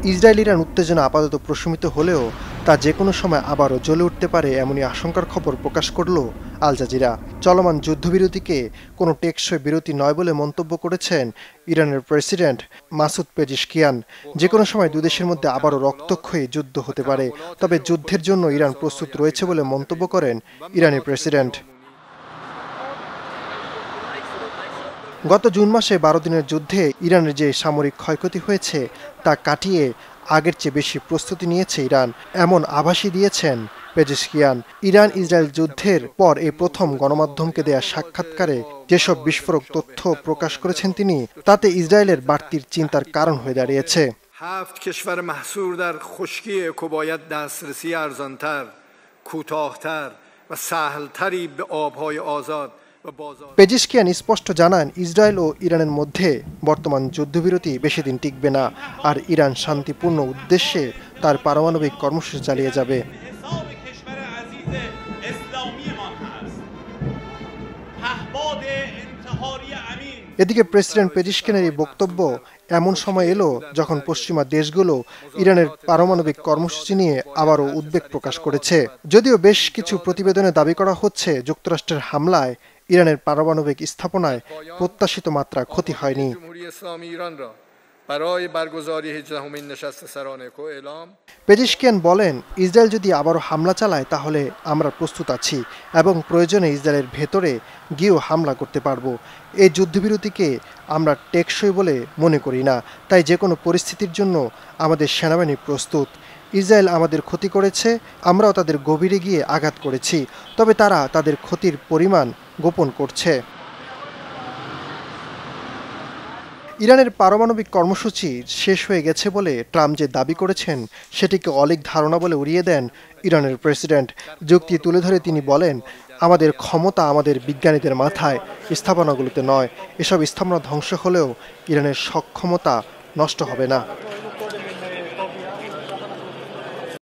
Israel Iran উত্তেজনা আপাতত প্রশমিত হলেও তা যে কোনো সময় আবারও জ্বলে উঠতে পারে এমনই আশঙ্কার খবর প্রকাশ করল আল জাজিরা। চলমান যুদ্ধবিরতিকে কোনো টেকসই বিরতি নয় বলে মন্তব্য করেছেন ইরানের প্রেসিডেন্ট মাসুদ পেজিশকিয়ান। যে কোনো সময় দুদেশের মধ্যে আবারও রক্তক্ষয়ী যুদ্ধ হতে পারে, তবে যুদ্ধের জন্য ইরান প্রস্তুত রয়েছে বলে মন্তব্য করেন ইরানি প্রেসিডেন্ট। গত জুন মাসে 12 দিনের যুদ্ধে ইরানের যে সামরিক ক্ষয়ক্ষতি হয়েছে তা কাটিয়ে আগের চেয়ে বেশি প্রস্তুতি নিয়েছে ইরান, এমন আভাসই দিয়েছেন পেজিশকিয়ান। ইরান ইসরায়েল যুদ্ধের পর এই প্রথম গণমাধ্যমকে দেয়া সাক্ষাৎকারে যেসব বিস্ফোরক তথ্য প্রকাশ করেছেন তিনি, তাতে ইসরায়েলের বাড়তির চিন্তার কারণ হয়ে দাঁড়িয়েছে। 7 کشور محصور در خشکی اکو باید دسترسی ارزانتر، کوتاه‌تر و سهل‌تری به آب‌های آزاد. পেজিশকিয়ান স্পষ্ট জানান, ইসরায়েল ও ইরানের মধ্যে বর্তমান যুদ্ধবিরতি বেশি দিন টিকবে না, আর ইরান শান্তিপূর্ণ উদ্দেশ্যে তার পারমাণবিক কর্মসূচি চালিয়ে যাবে। এদিকে প্রেসিডেন্ট পেজিশকিয়ানের এই বক্তব্য এমন সময় এলো যখন পশ্চিমা দেশগুলো ইরানের পারমাণবিক কর্মসূচি নিয়ে আবারও উদ্বেগ প্রকাশ করেছে। যদিও বেশ কিছু প্রতিবেদনে দাবি করা হচ্ছে যুক্তরাষ্ট্রের হামলায় ইরানের পারমাণবিক স্থাপনায় প্রত্যাশিত মাত্রা ক্ষতি হয়নি। পেজিশকিয়ান বলেন, ইসরায়েল যদি আবারও হামলা চালায় তাহলে আমরা প্রস্তুত আছি এবং প্রয়োজনে ইসরায়েলের ভেতরে গিয়েও হামলা করতে পারব। এই যুদ্ধবিরতিকে আমরা টেকসই বলে মনে করি না, তাই যে কোনো পরিস্থিতির জন্য আমাদের সেনাবাহিনী প্রস্তুত। ইসরায়েল আমাদের ক্ষতি করেছে, আমরাও তাদের গভীরে গিয়ে আঘাত করেছি, তবে তারা তাদের ক্ষতির পরিমাণ গোপন করছে। ইরানের পারমাণবিক কর্মসূচি শেষ হয়ে গেছে বলে ট্রাম্প যে দাবি করেছেন সেটিকে অলীক ধারণা বলে উড়িয়ে দেন ইরানের প্রেসিডেন্ট। যুক্তি তুলে ধরে তিনি বলেন, আমাদের ক্ষমতা আমাদের বিজ্ঞানীদের মাথায়, স্থাপনাগুলোতে নয়। এসব স্থাপনা ধ্বংস হলেও ইরানের সক্ষমতা নষ্ট হবে না।